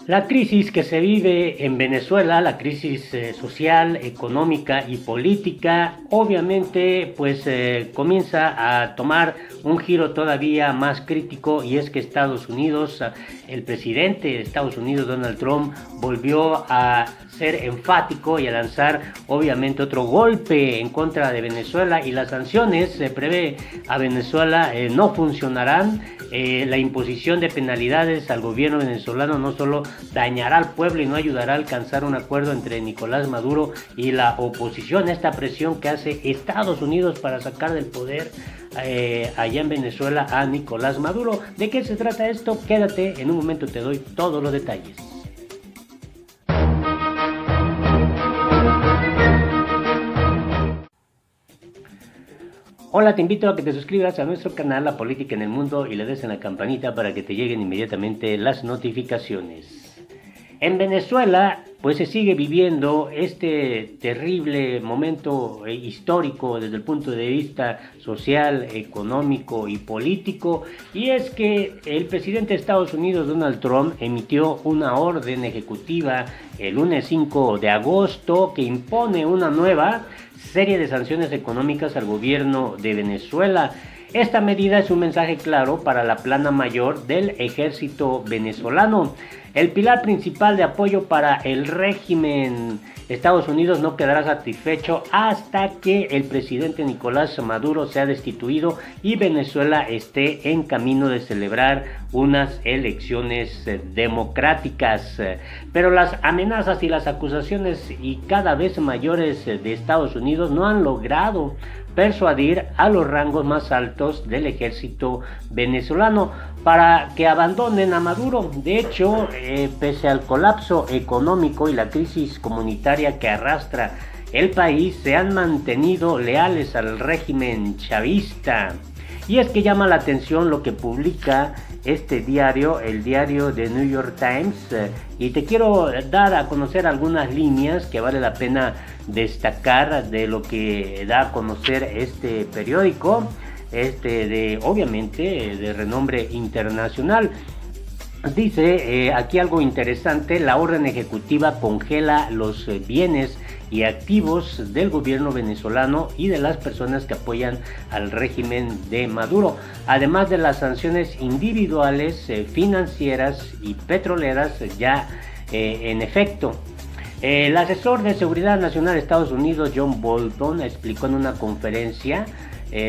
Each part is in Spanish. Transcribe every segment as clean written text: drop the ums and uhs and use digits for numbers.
La crisis que se vive en Venezuela, la crisis social, económica y política, obviamente comienza a tomar un giro todavía más crítico, y es que Estados Unidos, el presidente de Estados Unidos, Donald Trump, volvió a ser enfático y a lanzar obviamente otro golpe en contra de Venezuela, y las sanciones se prevé a Venezuela no funcionarán. La imposición de penalidades al gobierno venezolano no solo dañará al pueblo y no ayudará a alcanzar un acuerdo entre Nicolás Maduro y la oposición. Esta presión que hace Estados Unidos para sacar del poder allá en Venezuela a Nicolás Maduro. ¿De qué se trata esto? Quédate, en un momento te doy todos los detalles. Hola, te invito a que te suscribas a nuestro canal La Política en el Mundo y le des en la campanita para que te lleguen inmediatamente las notificaciones. En Venezuela, se sigue viviendo este terrible momento histórico desde el punto de vista social, económico y político, y es que el presidente de Estados Unidos, Donald Trump, emitió una orden ejecutiva el lunes 5 de agosto que impone una nueva serie de sanciones económicas al gobierno de Venezuela. Esta medida es un mensaje claro para la plana mayor del ejército venezolano. El pilar principal de apoyo para el régimen de Estados Unidos no quedará satisfecho hasta que el presidente Nicolás Maduro sea destituido y Venezuela esté en camino de celebrar unas elecciones democráticas. Pero las amenazas y las acusaciones y cada vez mayores de Estados Unidos no han logrado persuadir a los rangos más altos del ejército venezolano para que abandonen a Maduro. De hecho, pese al colapso económico y la crisis comunitaria que arrastra el país, se han mantenido leales al régimen chavista. Y es que llama la atención lo que publica este diario, el diario de New York Times, y te quiero dar a conocer algunas líneas que vale la pena destacar de lo que da a conocer este periódico, obviamente de renombre internacional. Dice aquí algo interesante: la orden ejecutiva congela los bienes y activos del gobierno venezolano y de las personas que apoyan al régimen de Maduro, además de las sanciones individuales, financieras y petroleras ya en efecto. El asesor de Seguridad Nacional de Estados Unidos, John Bolton, explicó en una conferencia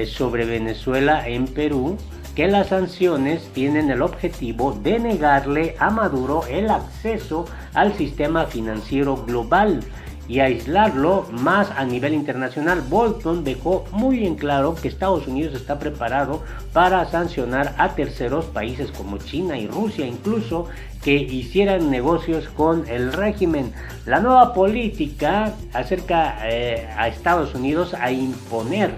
sobre Venezuela en Perú que las sanciones tienen el objetivo de negarle a Maduro el acceso al sistema financiero global y aislarlo más a nivel internacional. Bolton dejó muy en claro que Estados Unidos está preparado para sancionar a terceros países como China y Rusia, incluso que hicieran negocios con el régimen. La nueva política acerca a Estados Unidos a imponer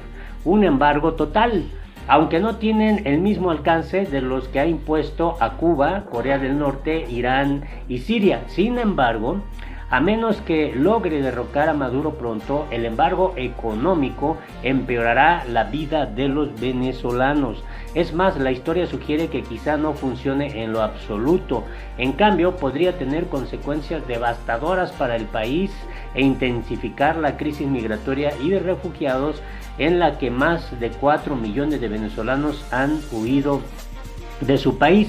un embargo total, aunque no tienen el mismo alcance de los que ha impuesto a Cuba, Corea del Norte, Irán y Siria. Sin embargo, a menos que logre derrocar a Maduro pronto, el embargo económico empeorará la vida de los venezolanos. Es más, la historia sugiere que quizá no funcione en lo absoluto. En cambio, podría tener consecuencias devastadoras para el país e intensificar la crisis migratoria y de refugiados en la que más de 4 millones de venezolanos han huido de su país.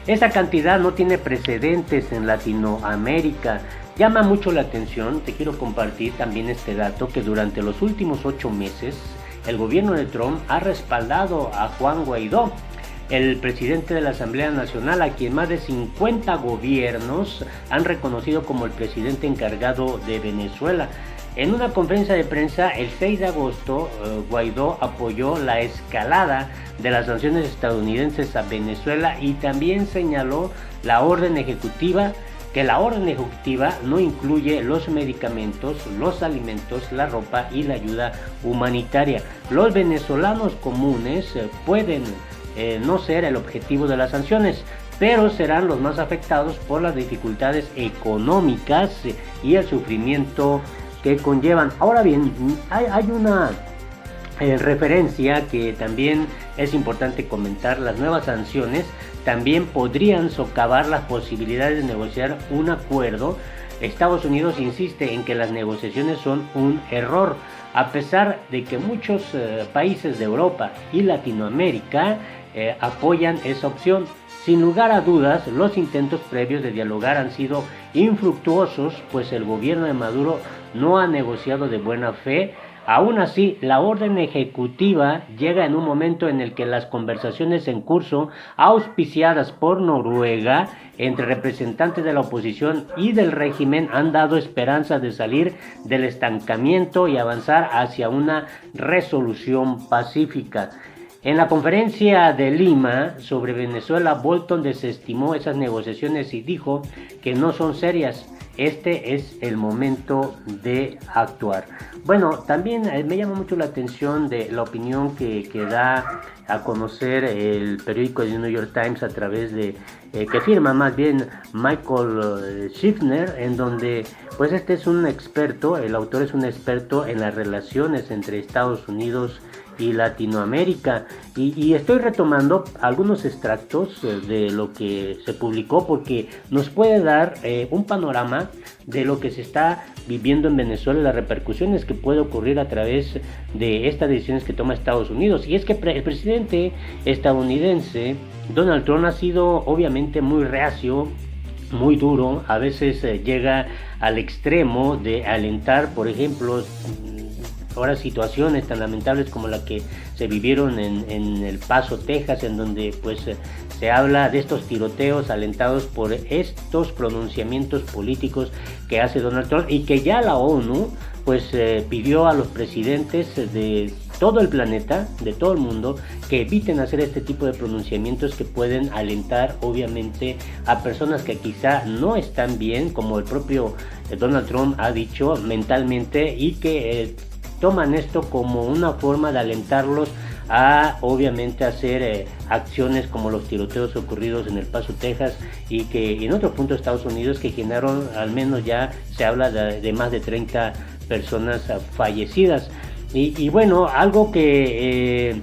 Esa cantidad no tiene precedentes en Latinoamérica. Llama mucho la atención, te quiero compartir también este dato, que durante los últimos 8 meses el gobierno de Trump ha respaldado a Juan Guaidó, el presidente de la Asamblea Nacional, a quien más de 50 gobiernos han reconocido como el presidente encargado de Venezuela. En una conferencia de prensa el 6 de agosto, Guaidó apoyó la escalada de las sanciones estadounidenses a Venezuela y también señaló que la orden ejecutiva no incluye los medicamentos, los alimentos, la ropa y la ayuda humanitaria. Los venezolanos comunes pueden no ser el objetivo de las sanciones, pero serán los más afectados por las dificultades económicas y el sufrimiento que conllevan. Ahora bien, hay una referencia que también es importante comentar. Las nuevas sanciones también podrían socavar las posibilidades de negociar un acuerdo. Estados Unidos insiste en que las negociaciones son un error, a pesar de que muchos países de Europa y Latinoamérica apoyan esa opción. Sin lugar a dudas, los intentos previos de dialogar han sido infructuosos, pues el gobierno de Maduro no ha negociado de buena fe. Aún así, la orden ejecutiva llega en un momento en el que las conversaciones en curso, auspiciadas por Noruega, entre representantes de la oposición y del régimen, han dado esperanza de salir del estancamiento y avanzar hacia una resolución pacífica. En la conferencia de Lima sobre Venezuela, Bolton desestimó esas negociaciones y dijo que no son serias. Este es el momento de actuar. Bueno, también me llama mucho la atención de la opinión que da a conocer el periódico de New York Times a través de, que firma más bien Michael Schiffner, en donde pues este es un experto, el autor es un experto en las relaciones entre Estados Unidos y Latinoamérica, y estoy retomando algunos extractos de lo que se publicó porque nos puede dar un panorama de lo que se está viviendo en Venezuela y las repercusiones que puede ocurrir a través de estas decisiones que toma Estados Unidos. Y es que el presidente estadounidense Donald Trump ha sido obviamente muy reacio, muy duro, a veces llega al extremo de alentar, por ejemplo, ahora situaciones tan lamentables como la que se vivieron en El Paso, Texas, en donde pues se habla de estos tiroteos alentados por estos pronunciamientos políticos que hace Donald Trump, y que ya la ONU pues pidió a los presidentes de todo el planeta, de todo el mundo, que eviten hacer este tipo de pronunciamientos que pueden alentar obviamente a personas que quizá no están bien, como el propio Donald Trump ha dicho, mentalmente, y que toman esto como una forma de alentarlos a obviamente hacer acciones como los tiroteos ocurridos en El Paso, Texas, y que en otros puntos de Estados Unidos que generaron, al menos ya se habla de más de 30 personas fallecidas. Y bueno, algo que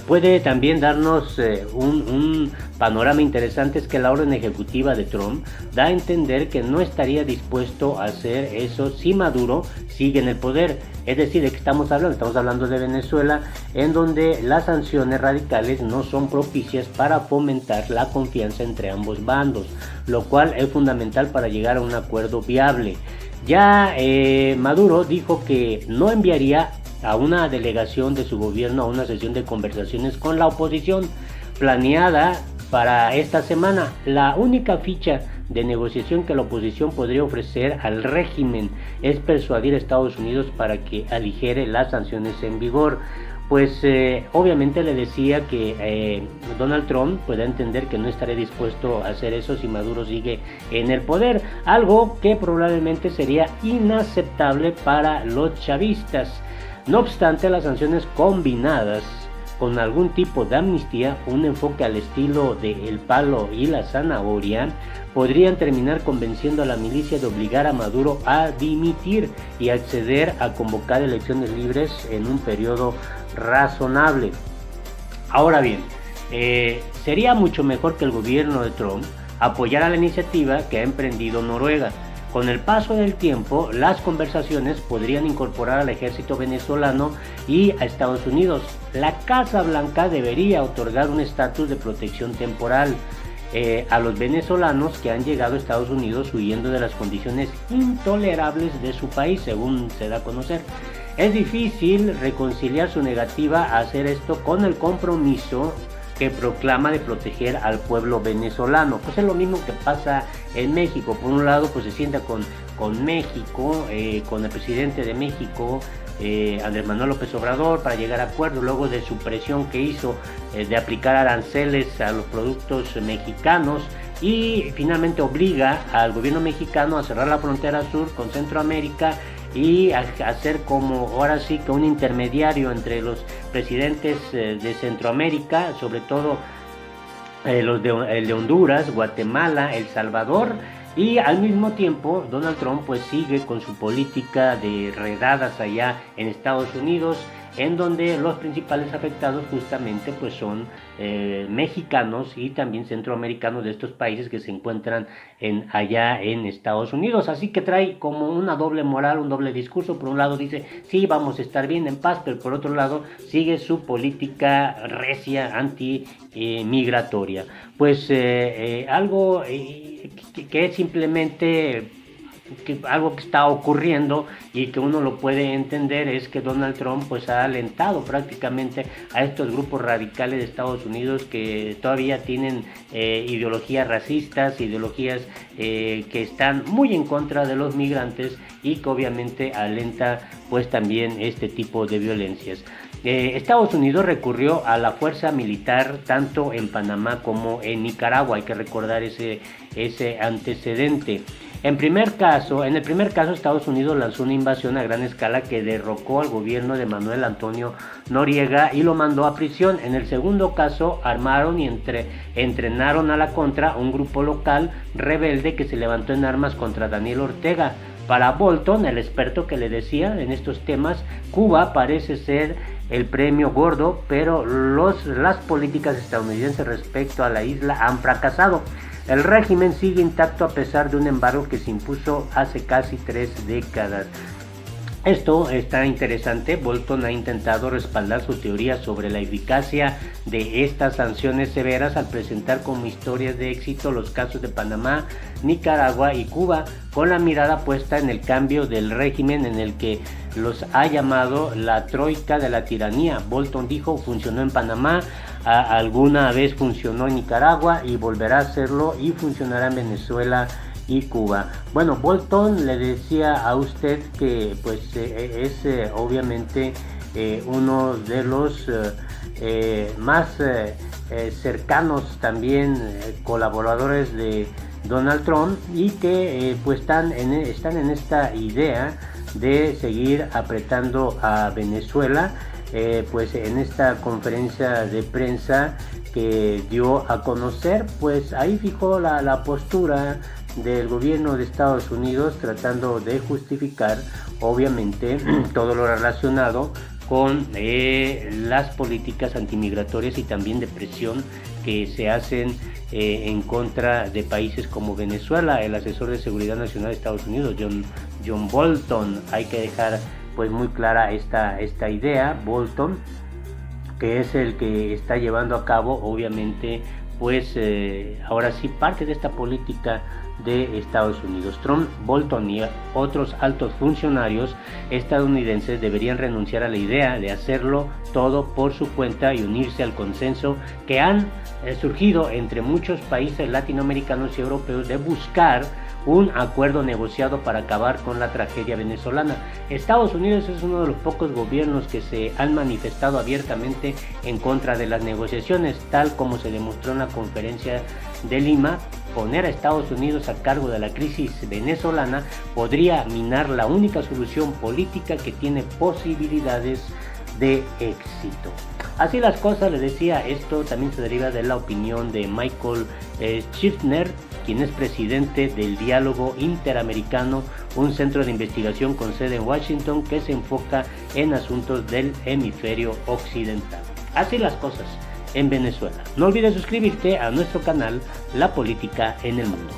puede también darnos un panorama interesante es que la orden ejecutiva de Trump da a entender que no estaría dispuesto a hacer eso si Maduro sigue en el poder. Es decir, ¿de qué estamos hablando de Venezuela, en donde las sanciones radicales no son propicias para fomentar la confianza entre ambos bandos, lo cual es fundamental para llegar a un acuerdo viable. Ya Maduro dijo que no enviaría a una delegación de su gobierno a una sesión de conversaciones con la oposición planeada para esta semana. La única ficha de negociación que la oposición podría ofrecer al régimen es persuadir a Estados Unidos para que aligere las sanciones en vigor. Pues obviamente le decía que Donald Trump puede entender que no estaría dispuesto a hacer eso si Maduro sigue en el poder, algo que probablemente sería inaceptable para los chavistas. No obstante, las sanciones combinadas con algún tipo de amnistía, un enfoque al estilo de el palo y la zanahoria, podrían terminar convenciendo a la milicia de obligar a Maduro a dimitir y acceder a convocar elecciones libres en un periodo razonable. Ahora bien, sería mucho mejor que el gobierno de Trump apoyara la iniciativa que ha emprendido Noruega. Con el paso del tiempo, las conversaciones podrían incorporar al ejército venezolano y a Estados Unidos. La Casa Blanca debería otorgar un estatus de protección temporal a los venezolanos que han llegado a Estados Unidos huyendo de las condiciones intolerables de su país, según se da a conocer. Es difícil reconciliar su negativa a hacer esto con el compromiso que proclama de proteger al pueblo venezolano. Pues es lo mismo que pasa en México. Por un lado, pues se sienta con México, con el presidente de México, Andrés Manuel López Obrador, para llegar a acuerdos, luego de su presión que hizo de aplicar aranceles a los productos mexicanos, y finalmente obliga al gobierno mexicano a cerrar la frontera sur con Centroamérica y hacer como ahora sí que un intermediario entre los presidentes de Centroamérica, sobre todo el de Honduras, Guatemala, El Salvador, y al mismo tiempo Donald Trump pues sigue con su política de redadas allá en Estados Unidos, en donde los principales afectados justamente pues son mexicanos y también centroamericanos de estos países que se encuentran allá en Estados Unidos. Así que trae como una doble moral, un doble discurso. Por un lado dice, sí, vamos a estar bien en paz, pero por otro lado sigue su política recia anti-migratoria. Pues algo que es simplemente algo que está ocurriendo y que uno lo puede entender es que Donald Trump pues ha alentado prácticamente a estos grupos radicales de Estados Unidos que todavía tienen ideologías racistas, ideologías que están muy en contra de los migrantes y que obviamente alenta pues también este tipo de violencias. Estados Unidos recurrió a la fuerza militar tanto en Panamá como en Nicaragua, hay que recordar ese antecedente. En el primer caso, Estados Unidos lanzó una invasión a gran escala que derrocó al gobierno de Manuel Antonio Noriega y lo mandó a prisión. En el segundo caso, armaron y entrenaron a la contra un grupo local rebelde que se levantó en armas contra Daniel Ortega. Para Bolton, el experto que le decía en estos temas, Cuba parece ser el premio gordo, pero las políticas estadounidenses respecto a la isla han fracasado. El régimen sigue intacto a pesar de un embargo que se impuso hace casi 3 décadas. Esto está interesante. Bolton ha intentado respaldar su teoría sobre la eficacia de estas sanciones severas al presentar como historias de éxito los casos de Panamá, Nicaragua y Cuba, con la mirada puesta en el cambio del régimen en el que los ha llamado la troika de la tiranía. Bolton dijo, funcionó en Panamá, alguna vez funcionó en Nicaragua y volverá a hacerlo y funcionará en Venezuela y Cuba. Bueno, Bolton le decía a usted que pues es obviamente uno de los más cercanos también colaboradores de Donald Trump y que pues están en esta idea de seguir apretando a Venezuela. Pues en esta conferencia de prensa que dio a conocer, pues ahí fijó la postura del gobierno de Estados Unidos, tratando de justificar obviamente todo lo relacionado con las políticas antimigratorias y también de presión que se hacen en contra de países como Venezuela. El asesor de seguridad nacional de Estados Unidos, John Bolton, hay que dejar pues muy clara esta idea. Bolton, que es el que está llevando a cabo obviamente pues ahora sí parte de esta política de Estados Unidos. Trump, Bolton y otros altos funcionarios estadounidenses deberían renunciar a la idea de hacerlo todo por su cuenta y unirse al consenso que han surgido entre muchos países latinoamericanos y europeos de buscar un acuerdo negociado para acabar con la tragedia venezolana. Estados Unidos es uno de los pocos gobiernos que se han manifestado abiertamente en contra de las negociaciones, tal como se demostró en la conferencia de Lima. Poner a Estados Unidos a cargo de la crisis venezolana podría minar la única solución política que tiene posibilidades de éxito. Así las cosas, les decía, esto también se deriva de la opinión de Michael Schiffner, quien es presidente del Diálogo Interamericano, un centro de investigación con sede en Washington que se enfoca en asuntos del hemisferio occidental. Así las cosas en Venezuela. No olvides suscribirte a nuestro canal La Política en el Mundo.